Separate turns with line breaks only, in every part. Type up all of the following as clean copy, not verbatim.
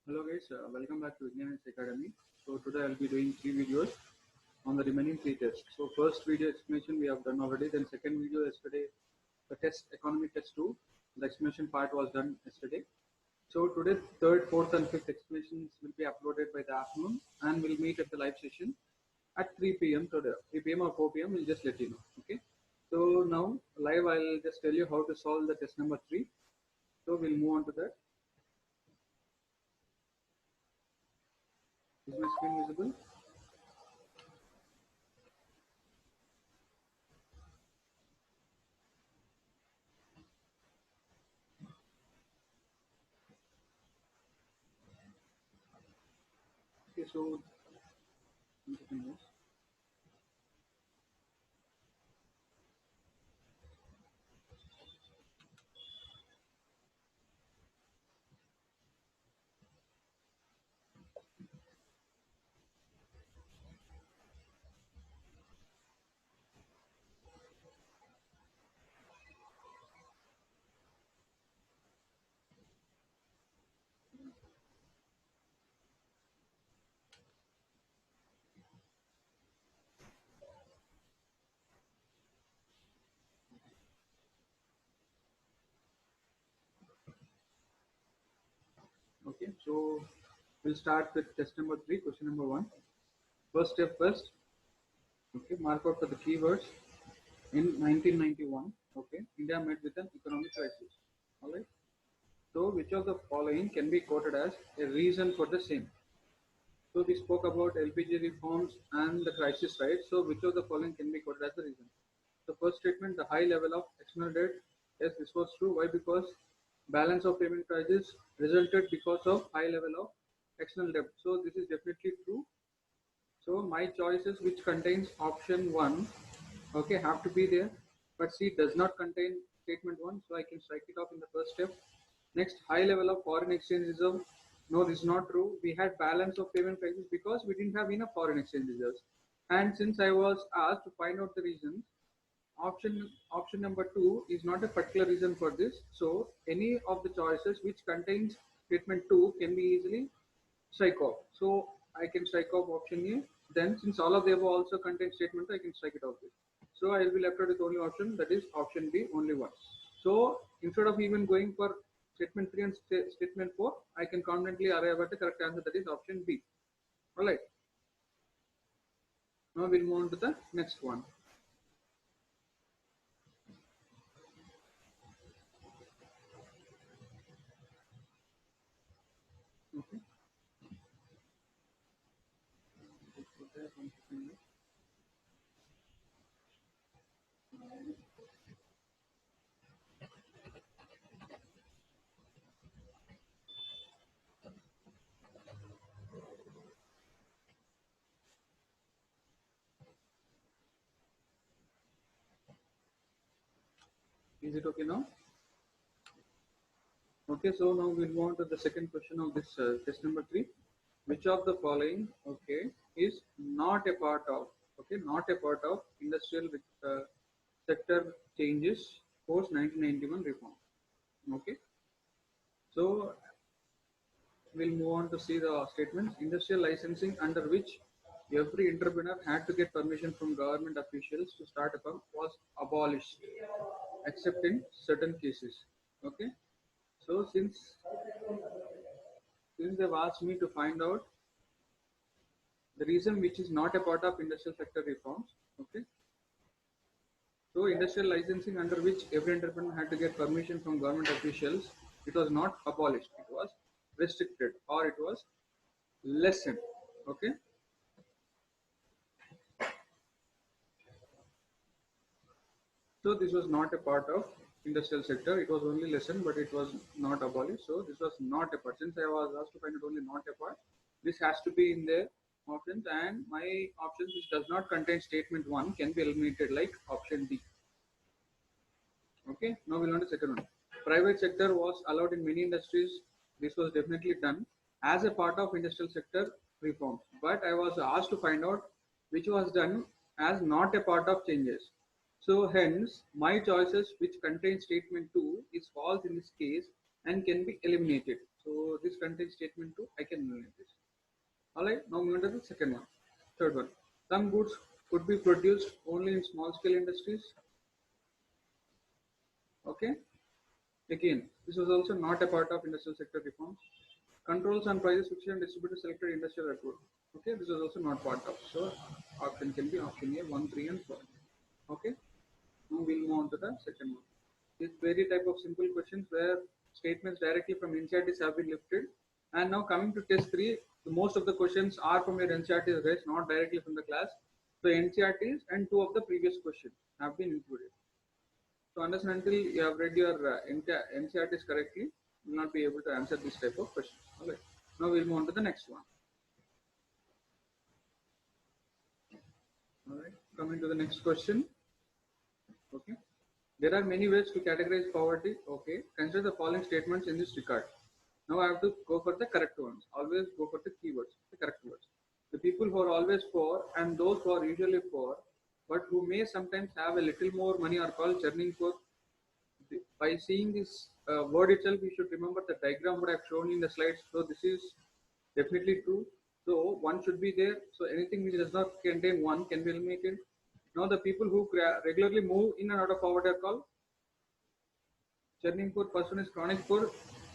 Hello guys, welcome back to Ignorance Academy. So today I'll be doing 3 videos on the remaining 3 tests. So first video explanation we have done already. Then second video yesterday, the test economy test 2. The explanation part was done yesterday. So today third, fourth and fifth explanations will be uploaded by the afternoon and we'll meet at the live session at 3 p.m. today. 3 p.m. or 4 p.m. We'll just let you know. Okay. So now live I'll just tell you how to solve the test number 3. So we'll move on to that. Is my screen visible? Okay, so Okay, so we'll start with test number 3, question number 1. First step first. Okay, mark out for the keywords. In 1991, okay, India met with an economic crisis. All right. So which of the following can be quoted as a reason for the same? So we spoke about LPG reforms and the crisis, right? So which of the following can be quoted as the reason? The first statement, the high level of external debt. Yes, this was true. Why? Because balance of payment crisis resulted because of high level of external debt. So this is definitely true. So my choices which contains option 1, okay, have to be there. But C does not contain statement 1, so I can strike it off in the first step. Next, high level of foreign exchange reserve. No, this is not true. We had balance of payment crisis because we didn't have enough foreign exchange reserves. And since I was asked to find out the reasons, option number 2 is not a particular reason for this. So any of the choices which contains statement 2 can be easily strike off. So I can strike off option A. Then since all of the above also contain statement, I can strike it off this. So I will be left out with only option, that is option B, only one. So instead of even going for statement 3 and statement 4, I can confidently arrive at the correct answer, that is option B. Alright. Now we'll move on to the next one. Okay. Is it okay now? Okay, so now we'll move on to the second question of this test number 3. Which of the following, okay, is not a part of, okay, not a part of industrial sector changes post 1991 reform? Okay, so we'll move on to see the statements. Industrial licensing, under which every entrepreneur had to get permission from government officials to start a firm, was abolished, except in certain cases. Okay, so since they've asked me to find out the reason which is not a part of industrial sector reforms, okay. So industrial licensing, under which every entrepreneur had to get permission from government officials, it was not abolished, it was restricted or it was lessened. Okay. So this was not a part of industrial sector, it was only lessened, but it was not abolished. So this was not a part. Since I was asked to find it only not a part, this has to be in the options, and my options which does not contain statement 1 can be eliminated, like option D. Okay, now we'll on to second one. Private sector was allowed in many industries. This was definitely done as a part of industrial sector reforms. But I was asked to find out which was done as not a part of changes. So hence, my choices which contain statement 2 is false in this case and can be eliminated. So this contains statement 2. I can eliminate this. Alright, now moving to the second one. Third one. Some goods could be produced only in small scale industries. Okay. Again, this was also not a part of industrial sector reforms. Controls on prices fixed and distributed selected industrial output. Okay, this was also not part of. So option can be option A, 1, 3 and 4. Okay. Now we'll move on to the second one. This very type of simple questions where statements directly from NCERTs have been lifted. And now coming to test 3, most of the questions are from your NCERTs raised, not directly from the class. So NCERTs and 2 of the previous questions have been included. So unless and until you have read your NCERTs correctly, you will not be able to answer this type of questions. Alright. Now we'll move on to the next one. Alright. Coming to the next question. Okay. There are many ways to categorize poverty. Okay. Consider the following statements in this regard. Now I have to go for the correct ones. Always go for the keywords, the correct words. The people who are always poor and those who are usually poor, but who may sometimes have a little more money are called churning poor. By seeing this word itself, you should remember the diagram what I have shown in the slides. So this is definitely true. So one should be there. So anything which does not contain one can be eliminated. Now the people who regularly move in and out of poverty are called churning poor. First one is chronic poor.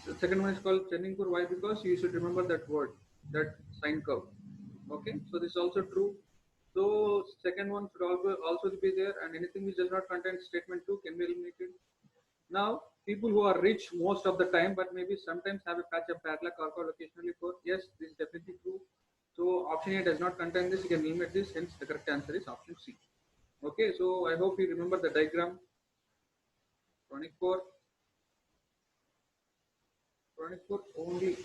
The second one is called churning poor. Why? Because you should remember that word, that sine curve. Okay, so this is also true. So second one should also be there, and anything which does not contain statement 2 can be eliminated. Now, people who are rich most of the time, but maybe sometimes have a patch of bad luck or called occasionally poor. Yes, this is definitely true. So option A does not contain this. You can eliminate this. Hence, the correct answer is option C. Okay, so I hope you remember the diagram. Chronic poor only.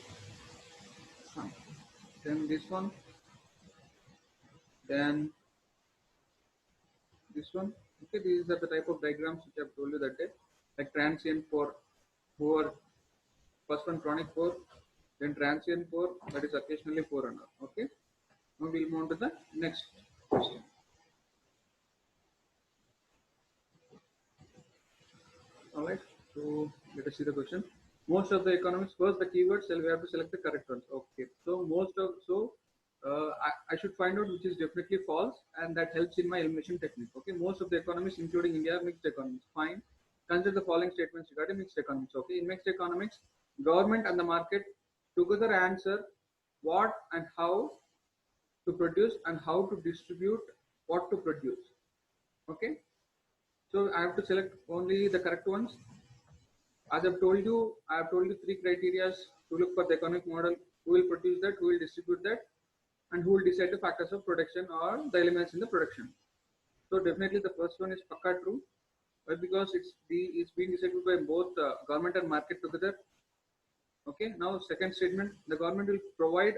Then this one. Then this one. Okay, these are the type of diagrams which I have told you that day. Like transient poor, poor. First one chronic poor, then transient poor, that is occasionally poor enough. Okay. Now we'll move on to the next question. Alright, so let us see the question. Most of the economics, first the keywords, we have to select the correct ones. Okay, so I should find out which is definitely false, and that helps in my elimination technique. Okay, most of the economics, including India, are mixed economics. Fine. Consider the following statements regarding mixed economics. Okay, in mixed economics, government and the market together answer what and how to produce and how to distribute what to produce. Okay, so I have to select only the correct ones. As I have told you 3 criteria to look for the economic model: who will produce that, who will distribute that, and who will decide the factors of production or the elements in the production. So definitely the first one is pakka true. Why? Because it's being decided by both government and market together. Okay. Now second statement: the government will provide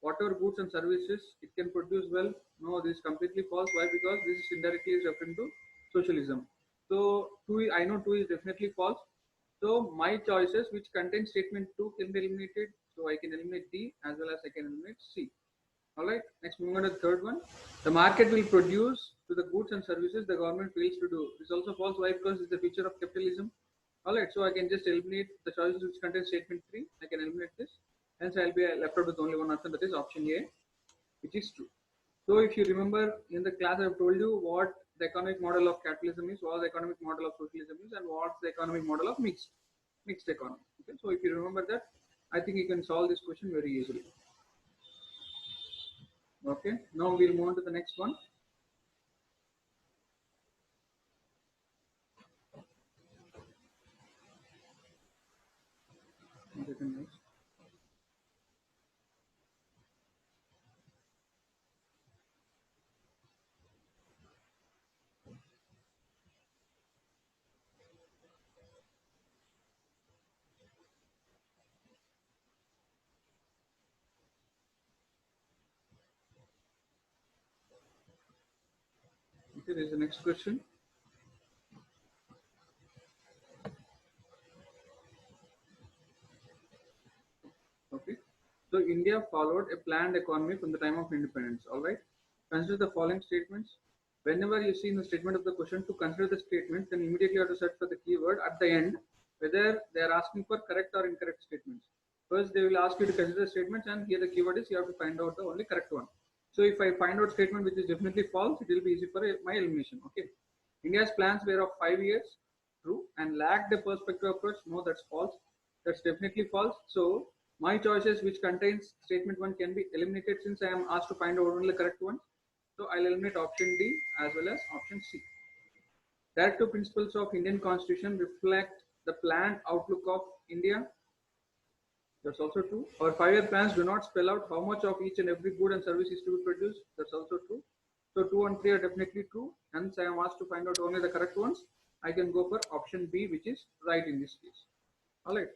whatever goods and services it can produce well. No, this is completely false. Why? Because this is indirectly is referring to socialism. So I know 2 is definitely false. So my choices which contain statement 2 can be eliminated. So I can eliminate D as well as I can eliminate C. Alright, next moving on to the third one. The market will produce to the goods and services the government fails to do. This is also false. Why? Because it's the feature of capitalism. Alright, so I can just eliminate the choices which contain statement 3. I can eliminate this. Hence I'll be left out with only one option, that is option A, which is true. So if you remember in the class I have told you what the economic model of capitalism is, what the economic model of socialism is, and what's the economic model of mixed economy. Okay, so if you remember that, I think you can solve this question very easily. Okay, now we'll move on to the next one. Next. Okay, there is the next question. Okay, so India followed a planned economy from the time of independence. All right, consider the following statements. Whenever you see in the statement of the question to consider the statement, then immediately you have to search for the keyword at the end, whether they are asking for correct or incorrect statements. First, they will ask you to consider statements, and here the keyword is you have to find out the only correct one. So if I find out statement which is definitely false, it will be easy for my elimination. Okay. India's plans were of 5 years, true, and lacked a perspective approach. No, that's false. That's definitely false. So my choices which contains statement 1 can be eliminated since I am asked to find out only the correct one. So I'll eliminate option D as well as option C. Directive principles of Indian Constitution reflect the planned outlook of India. That's also true. Our 5-year plans do not spell out how much of each and every good and service is to be produced. That's also true. So 2 and 3 are definitely true. Hence, I am asked to find out only the correct ones. I can go for option B, which is right in this case. All right.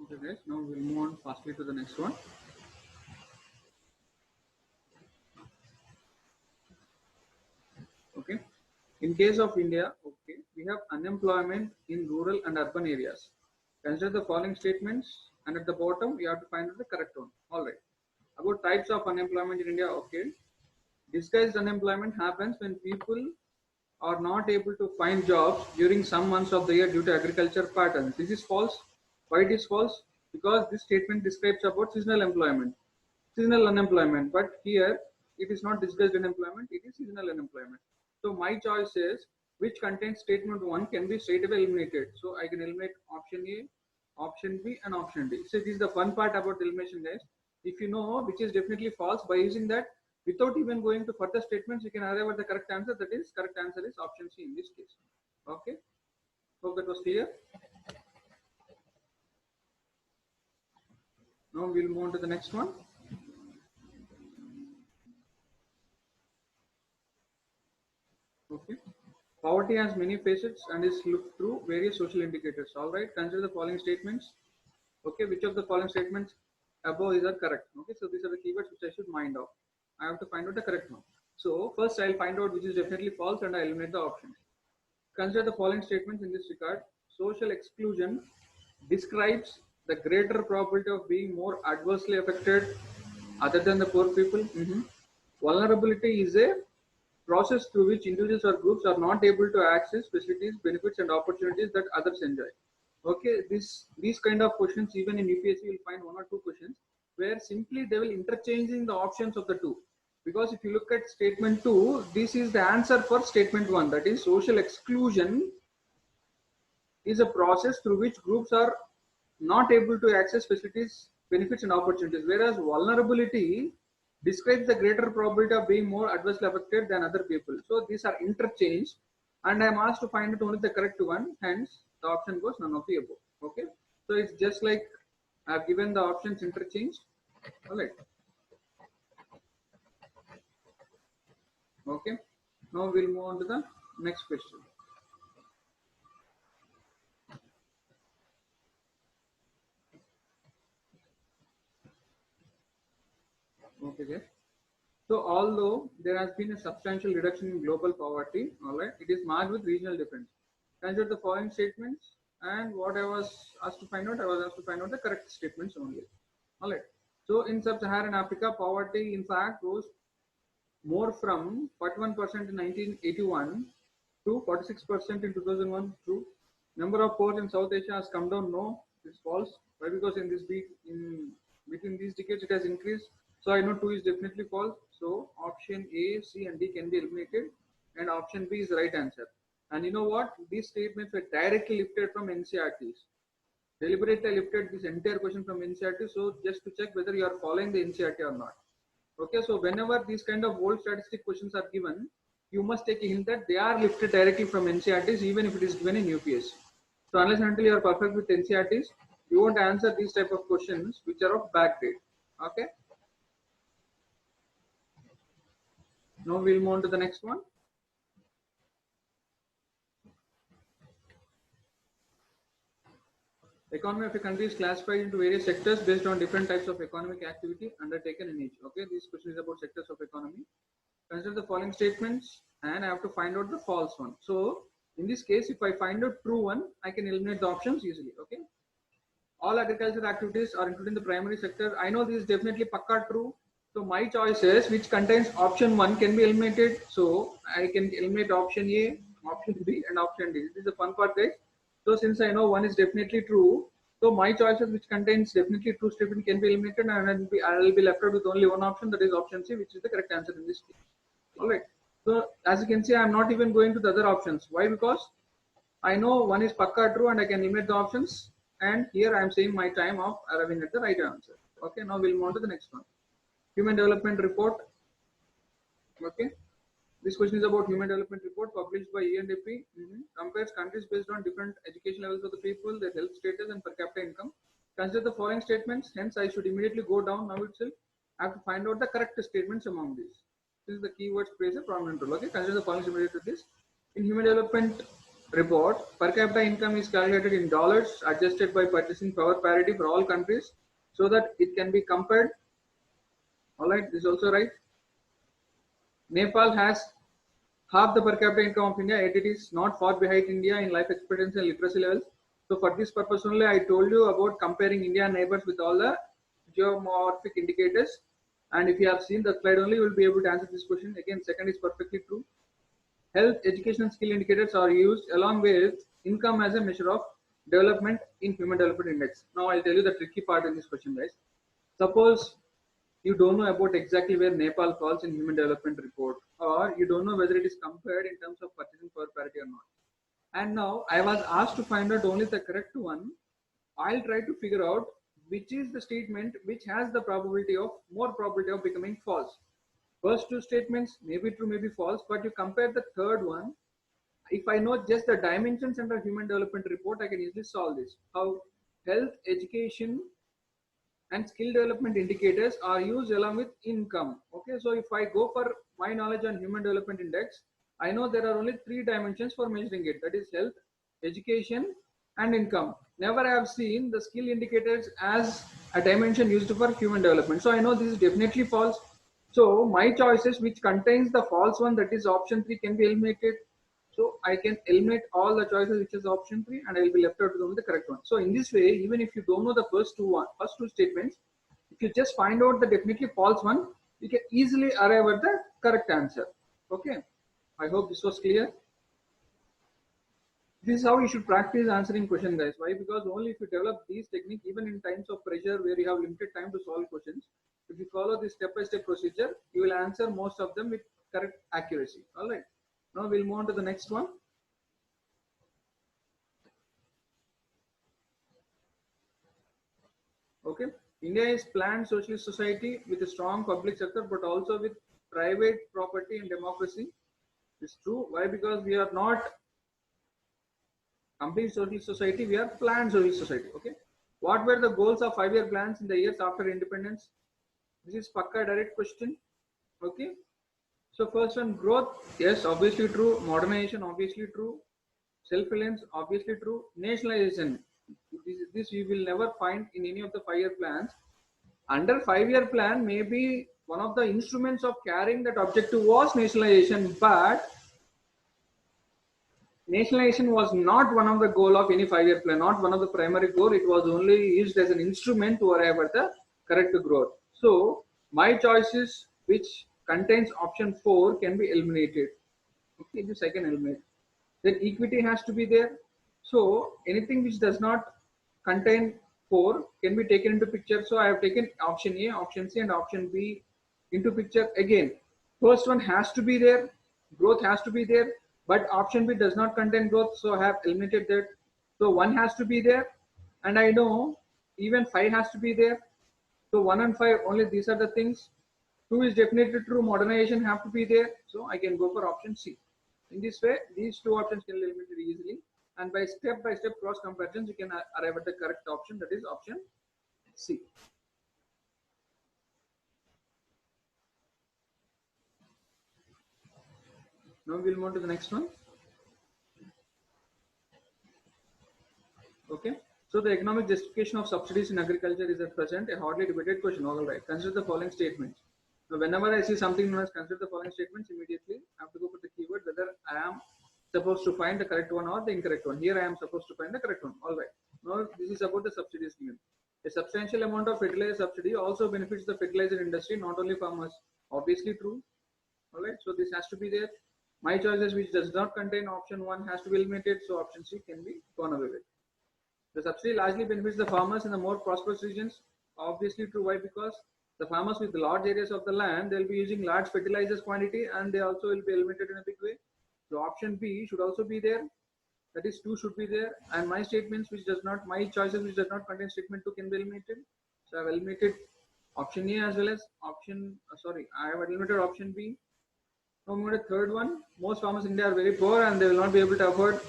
Okay, guys. Now we'll move on fastly to the next one. Okay. In case of India, okay, we have unemployment in rural and urban areas. Consider the following statements, and at the bottom, you have to find out the correct one. All right. About types of unemployment in India, okay. Disguised unemployment happens when people are not able to find jobs during some months of the year due to agriculture patterns. This is false. Why it is false? Because this statement describes about seasonal employment, seasonal unemployment. But here it is not disguised unemployment; it is seasonal unemployment. So my choice is which contains statement 1 can be straight away eliminated. So I can eliminate option A, option B, and option D. So this is the fun part about the elimination, guys. If you know which is definitely false, by using that, without even going to further statements, you can arrive at the correct answer. That is, correct answer is option C in this case. Okay. Hope that was clear. Now we'll move on to the next one. Okay. Poverty has many facets and is looked through various social indicators. All right. Consider the following statements. Okay. Which of the following statements above is correct? Okay. So these are the keywords which I should mind of. I have to find out the correct one. So first I'll find out which is definitely false and I eliminate the options. Consider the following statements in this regard. Social exclusion describes the greater probability of being more adversely affected other than the poor people. Vulnerability is a process through which individuals or groups are not able to access facilities, benefits, and opportunities that others enjoy. Okay, these kind of questions, even in UPSC, you'll find 1 or 2 questions where simply they will interchanging the options of the two. Because if you look at statement 2, this is the answer for statement 1. That is, social exclusion is a process through which groups are not able to access facilities, benefits, and opportunities. Whereas vulnerability describes the greater probability of being more adversely affected than other people. So these are interchanged, and I am asked to find out only the correct one. Hence, the option goes none of the above. Okay. So it's just like I have given the options interchanged. All right. Okay. Now we'll move on to the next question. Okay, guys. So although there has been a substantial reduction in global poverty, all right, it is marked with regional difference. Consider the following statements, and what I was asked to find out, I was asked to find out the correct statements only. All right. So in sub-Saharan Africa, poverty in fact rose more from 41% in 1981 to 46% in 2001. True. Number of poor in South Asia has come down. No, it's false. Why? Because in this in between these decades it has increased. So I know 2 is definitely false. So option A, C, and D can be eliminated, and option B is the right answer. And you know what? These statements were directly lifted from NCRTs. Deliberately I lifted this entire question from NCRT. So just to check whether you are following the NCRT or not. Okay, so whenever these kind of old statistic questions are given, you must take a hint that they are lifted directly from NCRTs, even if it is given in UPS. So unless and until you are perfect with NCRTs, you won't answer these type of questions which are of back date. Okay. Now we'll move on to the next one. Economy of a country is classified into various sectors based on different types of economic activity undertaken in each. Okay, this question is about sectors of economy. Consider the following statements, and I have to find out the false one. So in this case, if I find out true one, I can eliminate the options easily. Okay. all agricultural activities are included in the primary sector. I know this is definitely pakka true. So my choices which contains option 1 can be eliminated. So I can eliminate option A, option B and option D. This is the fun part, guys. So since I know 1 is definitely true, so my choices which contains definitely true statement can be eliminated, and I will be left out with only one option, that is option C, which is the correct answer in this case. Alright. So as you can see, I am not even going to the other options. Why? Because I know 1 is pakka true and I can eliminate the options, and here I am saying my time of arriving at the right answer. Okay, now we'll move on to the next one. Human Development Report. Okay, this question is about Human Development Report published by UNDP. Compares countries based on different education levels of the people, their health status and per capita income. Consider the following statements. Hence, I should immediately go down now itself. I have to find out the correct statements among these. This is the keywords plays a prominent role. Okay, consider the following related to this. In Human Development Report, per capita income is calculated in dollars, adjusted by purchasing power parity for all countries, so that it can be compared. All right, this is also right. Nepal has half the per capita income of India, yet it is not far behind India in life expectancy and literacy levels. So for this purpose only, I told you about comparing India and neighbors with all the geomorphic indicators. And if you have seen the slide only, you will be able to answer this question. Again, second is perfectly true. Health, education, and skill indicators are used along with income as a measure of development in Human Development Index. Now I'll tell you the tricky part in this question, guys. Suppose you don't know about exactly where Nepal falls in Human Development Report, or you don't know whether it is compared in terms of purchasing power parity or not. And now I was asked to find out only the correct one. I'll try to figure out which is the statement which has the more probability of becoming false. First two statements may be true, may be false, but you compare the third one. If I know just the dimensions under Human Development Report, I can easily solve this. How health, education, and skill development indicators are used along with income. Okay, so if I go for my knowledge on Human Development Index, I know there are only 3 dimensions for measuring it, that is health, education and income. Never I have seen the skill indicators as a dimension used for human development. So I know this is definitely false. So my choices which contains the false one, that is option 3, can be eliminated. So I can eliminate all the choices which is option 3, and I will be left out with the correct one. So in this way, even if you don't know the first two statements, if you just find out the definitely false one, you can easily arrive at the correct answer. Okay, I hope this was clear. This is how you should practice answering question, guys. Why? Because only if you develop these techniques, even in times of pressure where you have limited time to solve questions, if you follow this step-by-step procedure, you will answer most of them with correct accuracy. All right. Now we'll move on to the next one. Okay. India is planned socialist society with a strong public sector, but also with private property and democracy. It's true. Why? Because we are not complete socialist society, we are planned socialist society. Okay. What were the goals of 5-year plans in the years after independence? This is pakka direct question. Okay. So first one, growth, yes, obviously true. Modernization, obviously true. Self-reliance, obviously true. Nationalization, this you will never find in any of the 5-year plans. Under 5-year plan, maybe one of the instruments of carrying that objective was nationalization, but nationalization was not one of the goal of any 5-year plan, not one of the primary goal. It was only used as an instrument to arrive at the correct growth. So my choices which contains option 4 can be eliminated. Okay, this I can eliminate. Then equity has to be there. So anything which does not contain 4 can be taken into picture. So I have taken option A, option C and option B into picture. Again, first one has to be there, growth has to be there, but option B does not contain growth, so I have eliminated that. So 1 has to be there, and I know even 5 has to be there. So 1 and 5, only these are the things. 2 is definitely true, modernization have to be there, so I can go for option C. In this way, these 2 options can be eliminated easily, and by step cross comparisons, you can arrive at the correct option, that is option C. Now we'll move to the next one. Okay. So the economic justification of subsidies in agriculture is at present a hotly debated question. All right. Consider the following statements. Now, whenever I see something known as consider the following statements, immediately I have to go for the keyword whether I am supposed to find the correct one or the incorrect one. Here I am supposed to find the correct one. All right. Now this is about the subsidies given. A substantial amount of fertilizer subsidy also benefits the fertilizer industry, not only farmers. Obviously true. All right. So this has to be there. My choices which does not contain option 1 has to be eliminated. So option C can be gone away with. The subsidy largely benefits the farmers in the more prosperous regions. Obviously true. Why? Because the farmers with large areas of the land, they'll be using large fertilizers quantity and they also will be eliminated in a big way. So option B should also be there. That is 2 should be there. And my statements which does not, my choices which does not contain statement 2 can be eliminated. So I've eliminated option A as well as option, I have eliminated option B. Now moving to the third one. Most farmers in India are very poor and they will not be able to afford.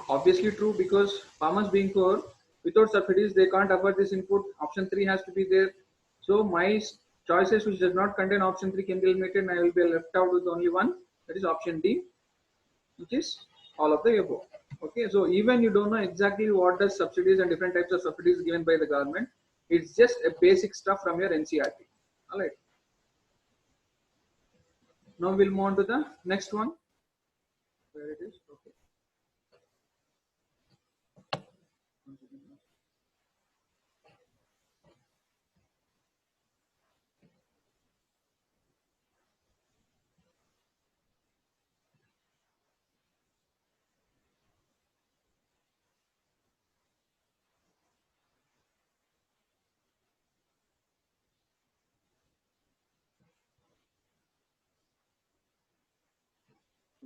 Obviously true, because farmers being poor, without subsidies they can't afford this input. Option 3 has to be there. So my choices which does not contain option 3 can be eliminated and I will be left out with only one, that is option D, which is all of the above. Okay, so even you don't know exactly what the subsidies and different types of subsidies given by the government, it's just a basic stuff from your NCERT. All right. Now we'll move on to the next one. Where it is? Okay.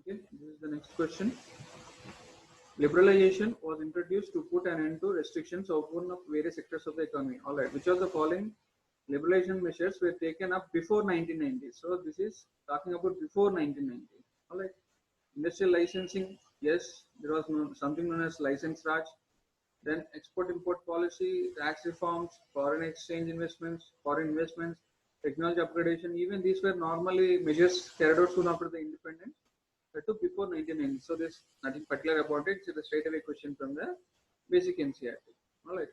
Okay, this is the next question. Liberalization was introduced to put an end to restrictions open up various sectors of the economy. All right, which of the following liberalization measures were taken up before 1990? So this is talking about before 1990. All right, industrial licensing, yes, there was something known as license Raj. Then export-import policy, tax reforms, foreign exchange investments, foreign investments, technology upgradation. Even these were normally measures carried out soon after the independence. That took before 1990. So there's nothing particular about it. It's a straight away question from the basic NCERT. All right.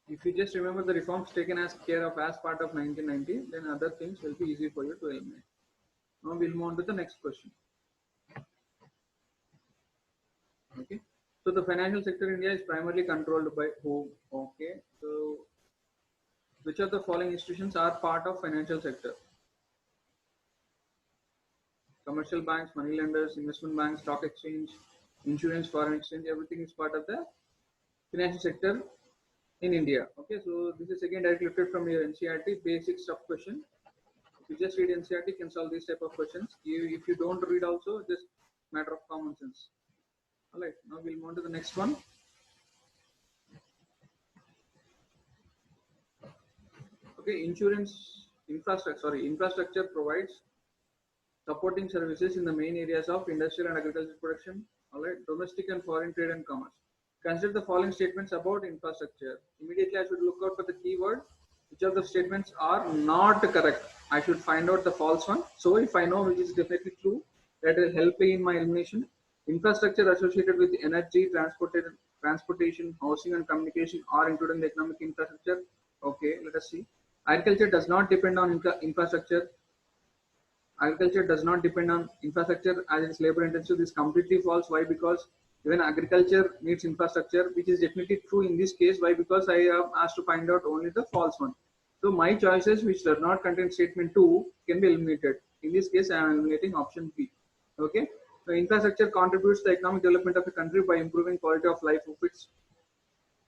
If you just remember the reforms taken as care of as part of 1990, then other things will be easy for you to eliminate. Now we'll move on to the next question. Okay. So the financial sector in India is primarily controlled by who? Okay. So which of the following institutions are part of financial sector? Commercial banks, money lenders, investment banks, stock exchange, insurance, foreign exchange, everything is part of the financial sector in India. Okay, so this is again directly lifted from your NCERT basic stuff question. If you just read NCERT, you can solve these type of questions. If you don't read also, just matter of common sense. All right, now we'll move on to the next one. Okay, infrastructure provides supporting services in the main areas of industrial and agricultural production. All right, domestic and foreign trade and commerce. Consider the following statements about infrastructure. Immediately I should look out for the keyword. Which of the statements are not correct? I should find out the false one. So if I know which is definitely true, that will help me in my elimination. Infrastructure associated with energy, transportation, housing and communication are included in the economic infrastructure. Okay, let us see. Agriculture does not depend on infrastructure. Agriculture does not depend on infrastructure as it is labor intensive. This is completely false. Why? Because even agriculture needs infrastructure, which is definitely true in this case. Why? Because I am asked to find out only the false one. So my choices which does not contain statement 2 can be eliminated. In this case, I am eliminating option B. Okay. So infrastructure contributes to the economic development of a country by improving quality of life of its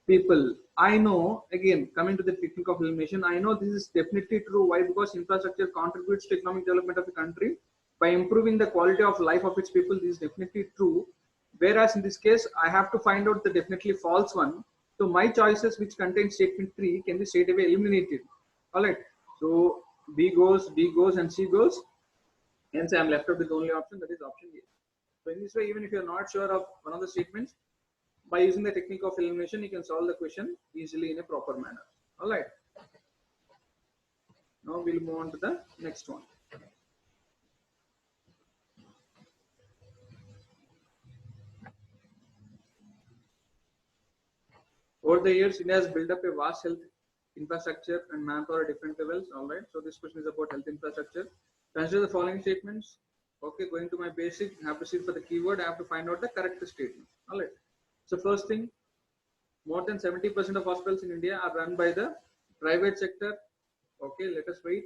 people. I know, again, coming to the technique of elimination, I know this is definitely true. Why? Because infrastructure contributes to economic development of a country by improving the quality of life of its people. This is definitely true. Whereas in this case, I have to find out the definitely false one. So my choices which contain statement 3 can be straight away eliminated. All right. So B goes, and C goes. Hence, I am left out with the only option, that is option A. So in this way, even if you are not sure of one of the statements, by using the technique of elimination, you can solve the question easily in a proper manner. All right. Now we'll move on to the next one. Over the years, India has built up a vast health infrastructure and manpower at different levels. All right. So this question is about health infrastructure. Consider the following statements. Okay, going to my basic, I have to search for the keyword, I have to find out the correct statement. All right. So first thing, more than 70% of hospitals in India are run by the private sector. Okay, let us wait.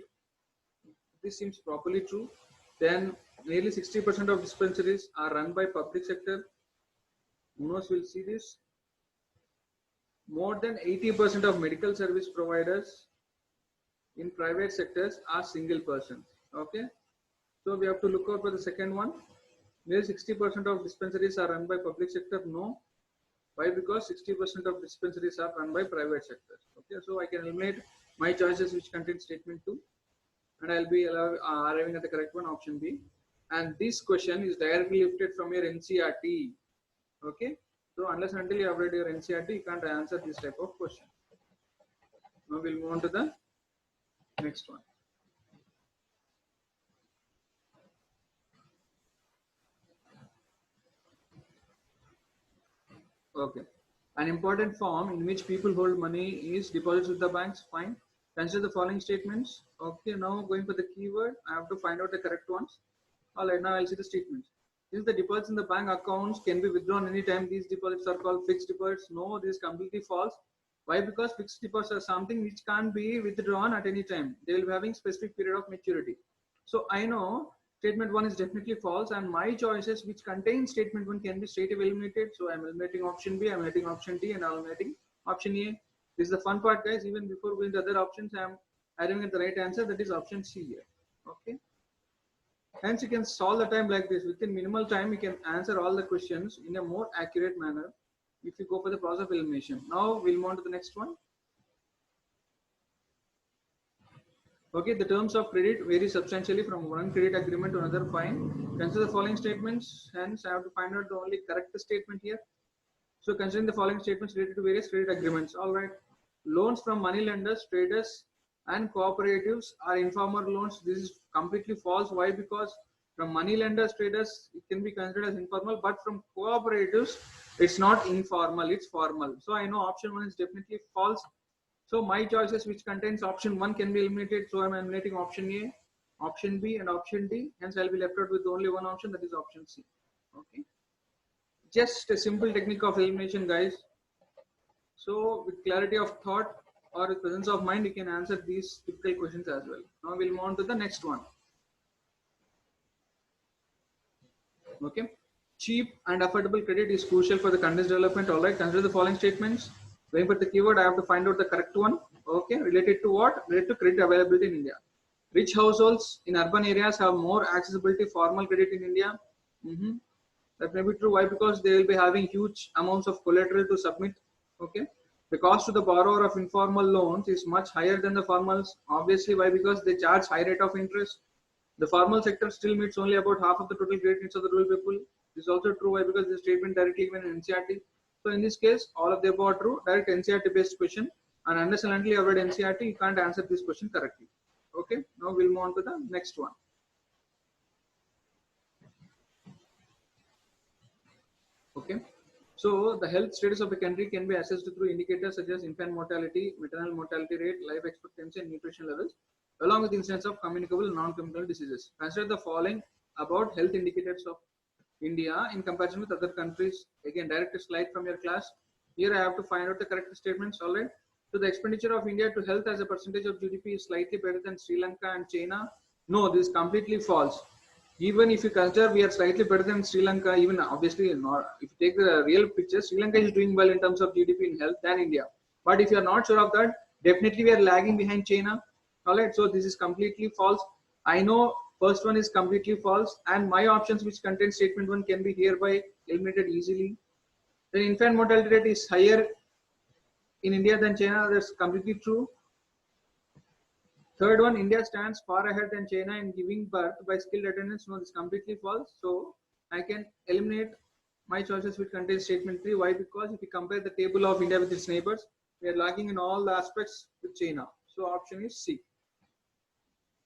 This seems properly true. Then nearly 60% of dispensaries are run by public sector. Most will see this. More than 80% of medical service providers in private sectors are single persons. Okay, so we have to look out for the second one. Nearly 60% of dispensaries are run by public sector. No. Why? Because 60% of dispensaries are run by private sectors. Okay, so I can eliminate my choices which contain statement 2, and I'll be arriving at the correct one, option B. And this question is directly lifted from your NCERT. Okay, so unless until you have read your NCERT, you can't answer this type of question. Now we'll move on to the next one. Okay. An important form in which people hold money is deposits with the banks. Fine. Consider the following statements. Okay, now going for the keyword, I have to find out the correct ones. Alright, now I'll see the statements. Since the deposits in the bank accounts can be withdrawn anytime, these deposits are called fixed deposits. No, this is completely false. Why? Because fixed deposits are something which can't be withdrawn at any time. They will be having specific period of maturity. So I know statement 1 is definitely false, and my choices which contain statement 1 can be straight away eliminated. So I'm eliminating option B, I'm eliminating option D, and I'm eliminating option A. This is the fun part, guys. Even before going to other options, I'm arriving at the right answer, that is option C here. Okay. Hence, you can solve the time like this. Within minimal time, you can answer all the questions in a more accurate manner if you go for the process of elimination. Now we'll move on to the next one. Okay, the terms of credit vary substantially from one credit agreement to another. Fine. Consider the following statements. Hence, I have to find out the only correct statement here. So, considering the following statements related to various credit agreements. All right. Loans from money lenders, traders, and cooperatives are informal loans. This is completely false. Why? Because from money lenders, traders, it can be considered as informal, but from cooperatives, it's not informal, it's formal. So, I know option 1 is definitely false. So my choices which contains option 1 can be eliminated. So I'm eliminating option A, option B, and option D. Hence I'll be left out with only one option, that is option C. Okay. Just a simple technique of elimination, guys. So with clarity of thought or with presence of mind, you can answer these typical questions as well. Now we'll move on to the next one. Okay. Cheap and affordable credit is crucial for the country's development. All right. Consider the following statements. Going for the keyword, I have to find out the correct one. Okay. Related to what? Related to credit availability in India. Rich households in urban areas have more accessibility to formal credit in India. That may be true. Why? Because they will be having huge amounts of collateral to submit. Okay. The cost to the borrower of informal loans is much higher than the formals. Obviously, why? Because they charge high rate of interest. The formal sector still meets only about half of the total credit needs of the rural people. This is also true. Why? Because the statement directly given in NCERT. So in this case, all of the above are true. Direct NCERT based question. And unless and until you have read NCERT, you can't answer this question correctly. Okay. Now we'll move on to the next one. Okay. So the health status of a country can be assessed through indicators such as infant mortality, maternal mortality rate, life expectancy, and nutrition levels, along with incidence of communicable and non-communicable diseases. Consider the following about health indicators of India in comparison with other countries. Again, direct slide from your class. Here I have to find out the correct statements. All right. So the expenditure of India to health as a percentage of GDP is slightly better than Sri Lanka and China. No, this is completely false. Even if you consider we are slightly better than Sri Lanka, even obviously not. If you take the real picture, Sri Lanka is doing well in terms of GDP in health than India. But if you are not sure of that, definitely we are lagging behind China. All right. So this is completely false. I know first one is completely false, and my options which contain statement 1 can be hereby eliminated easily. Then infant mortality rate is higher in India than China. That's completely true. Third one, India stands far ahead than China in giving birth by skilled attendants. No, this is completely false. So I can eliminate my choices which contain statement 3. Why? Because if you compare the table of India with its neighbors, we are lacking in all the aspects with China. So option is C.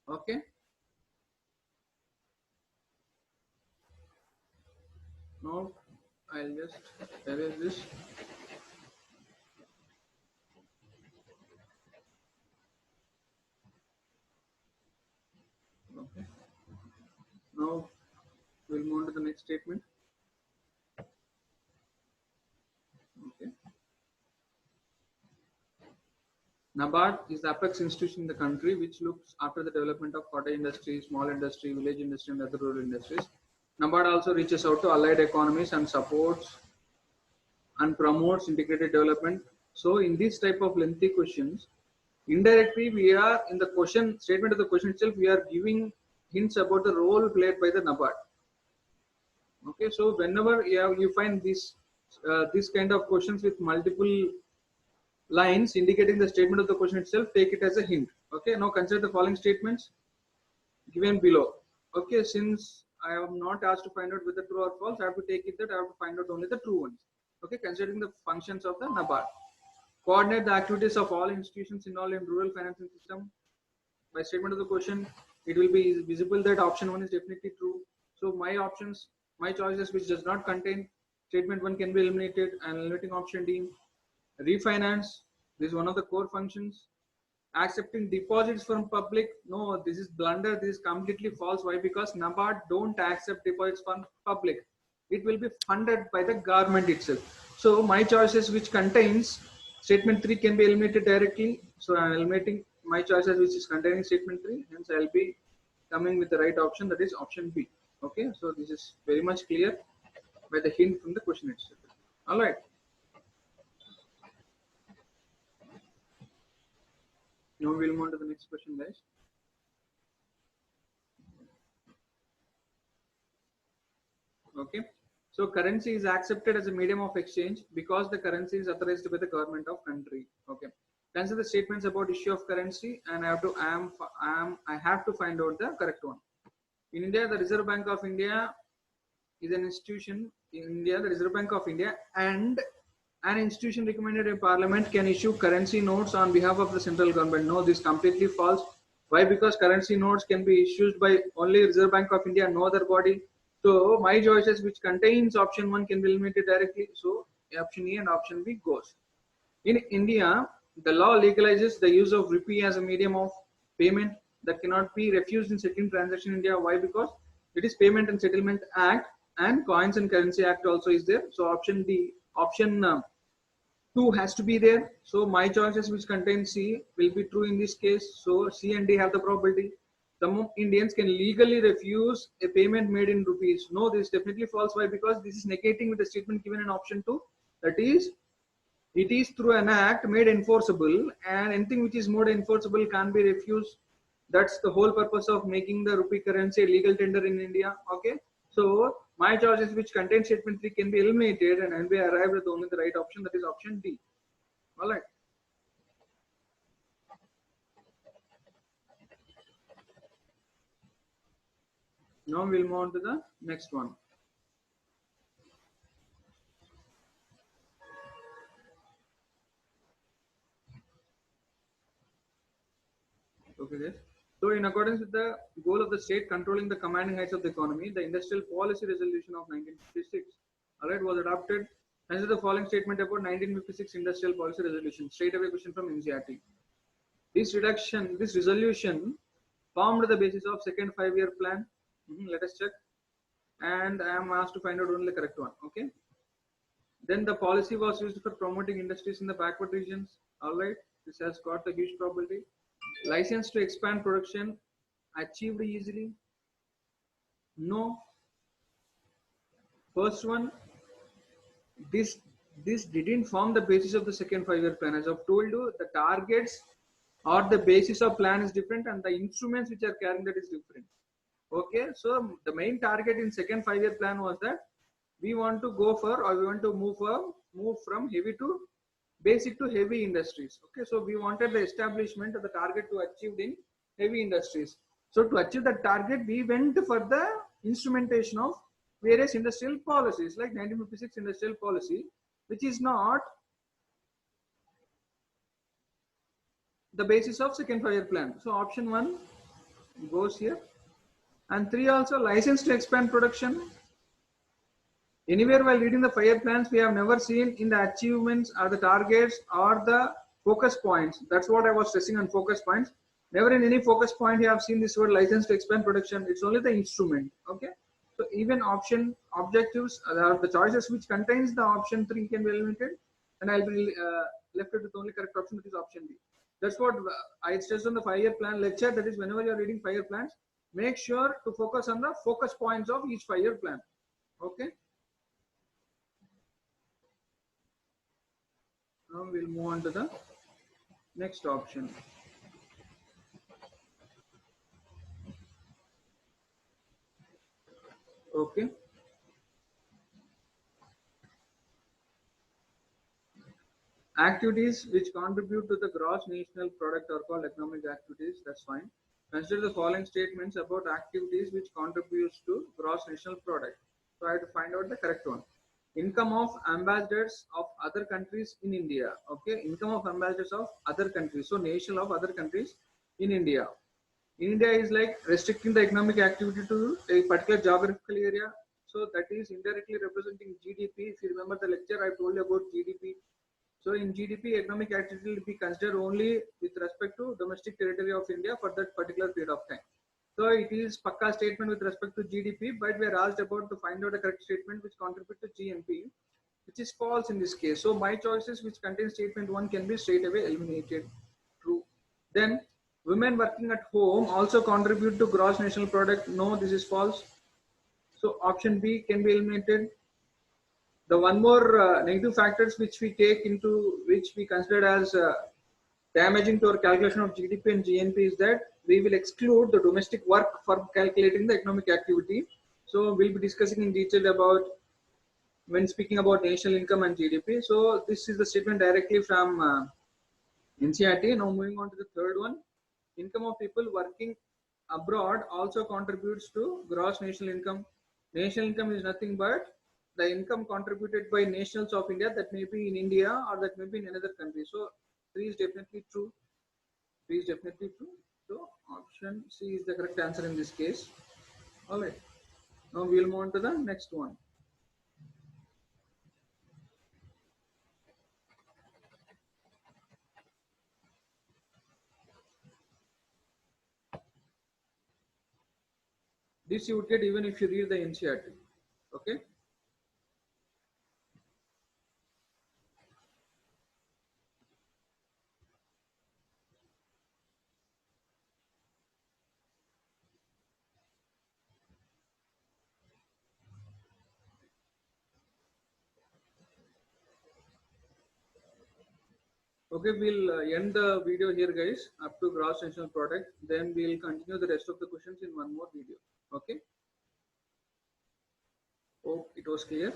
Okay. Now I'll just erase this. Okay. next statement. Okay. NABARD is the apex institution in the country which looks after the development of cottage industry, small industry, village industry, and other rural industries. NABARD also reaches out to allied economies and supports and promotes integrated development. So in this type of lengthy questions, indirectly we are in the question statement of the question itself, we are giving hints about the role played by the NABARD. Okay, so whenever you find this kind of questions with multiple lines indicating the statement of the question itself, take it as a hint. Okay, now consider the following statements given below. Okay, since I am not asked to find out whether true or false, I have to take it that I have to find out only the true ones. Okay, considering the functions of the NABARD. Coordinate the activities of all institutions involved in rural financing system. By statement of the question, it will be visible that option 1 is definitely true. So my choices which does not contain statement 1 can be eliminated, and eliminating option D. Refinance, this is one of the core functions. Accepting deposits from public, no, this is blunder, this is completely false. Why? Because NABARD don't accept deposits from public. It will be funded by the government itself. So my choices which contains statement 3 can be eliminated directly. So I am eliminating my choices which is containing statement 3. Hence I will be coming with the right option, that is option B. Okay, so this is very much clear by the hint from the question itself. All right. Now we'll move on to the next question, guys. Okay. So currency is accepted as a medium of exchange because the currency is authorized by the government of country. Okay. Consider the statements about issue of currency, and I have to find out the correct one. In India, the Reserve Bank of India is an institution. In India, the Reserve Bank of India and an institution recommended by Parliament can issue currency notes on behalf of the central government. No, this is completely false. Why? Because currency notes can be issued by only Reserve Bank of India, no other body. So my choices which contains option 1 can be eliminated directly. So option E and option B goes. In India, the law legalizes the use of rupee as a medium of payment that cannot be refused in settling transaction in India. Why? Because it is Payment and Settlement Act, and Coins and Currency Act also is there. So option D, option 2 has to be there. So my choices which contain C will be true in this case. So C and D have the probability. Some Indians can legally refuse a payment made in rupees. No, this is definitely false. Why? Because this is negating with the statement given in option 2. That is, it is through an act made enforceable, and anything which is made enforceable can't be refused. That's the whole purpose of making the rupee currency a legal tender in India. Okay. So my choices which contain statement 3 can be eliminated, and we arrived at only the right option, that is option D. All right. Now we'll move on to the next one. Okay, guys. So in accordance with the goal of the state controlling the commanding heights of the economy, the Industrial Policy Resolution of 1956, all right, was adopted. Consider the following statement about 1956 Industrial Policy Resolution. Straight away question from NCERT. This resolution formed the basis of second 5-year plan. Let us check. And I am asked to find out only the correct one. Okay. Then the policy was used for promoting industries in the backward regions. All right. This has got a huge probability. License to expand production achieved easily. No. First one, this didn't form the basis of the second 5-year plan. As I've told you, the targets or the basis of plan is different, and the instruments which are carrying that is different. Okay, so the main target in second 5-year plan was that we want to go for, or we want to move from heavy to basic to heavy industries. Okay, so we wanted the establishment of the target to achieve in heavy industries. So to achieve that target, we went for the instrumentation of various industrial policies like 1956 industrial policy, which is not the basis of second 5-year plan. So option 1 goes here, and 3 also, license to expand production. Anywhere while reading the 5-year plans, we have never seen in the achievements or the targets or the focus points. That's what I was stressing on, focus points. Never in any focus point you have seen this word license to expand production. It's only the instrument. Okay. So even option objectives, the choices which contains the option 3 can be eliminated, and I'll be left with only correct option, which is option B. That's what I stressed on the 5-year plan lecture. That is, whenever you're reading 5-year plans, make sure to focus on the focus points of each 5-year plan. Okay. Now we'll move on to the next option. Okay. Activities which contribute to the gross national product are called economic activities. That's fine. Consider the following statements about activities which contributes to gross national product. So I have to find out the correct one. Income of ambassadors of other countries in India. Okay, income of ambassadors of other countries. So nation of other countries in India. In India is like restricting the economic activity to a particular geographical area. So that is indirectly representing GDP. If you remember the lecture I told you about GDP. So in GDP, economic activity will be considered only with respect to domestic territory of India for that particular period of time. So it is pakka statement with respect to GDP, but we are asked about to find out a correct statement which contribute to GNP, which is false in this case. So my choices which contain statement 1 can be straight away eliminated. True. Then women working at home also contribute to gross national product. No, this is false. So option B can be eliminated. The one more negative factors which we take into which we consider as damaging to our calculation of GDP and GNP is that we will exclude the domestic work for calculating the economic activity. So we'll be discussing in detail about when speaking about national income and GDP. So this is the statement directly from NCERT. Now moving on to the third one. Income of people working abroad also contributes to gross national income. National income is nothing but the income contributed by nationals of India, that may be in India or that may be in another country. So 3 is definitely true. 3 is definitely true. So option C is the correct answer in this case. All right. Now we'll move on to the next one. This you would get even if you read the NCERT. Okay. Okay, we'll end the video here, guys, up to gross national product. Then we'll continue the rest of the questions in one more video. Okay. Hope it was clear.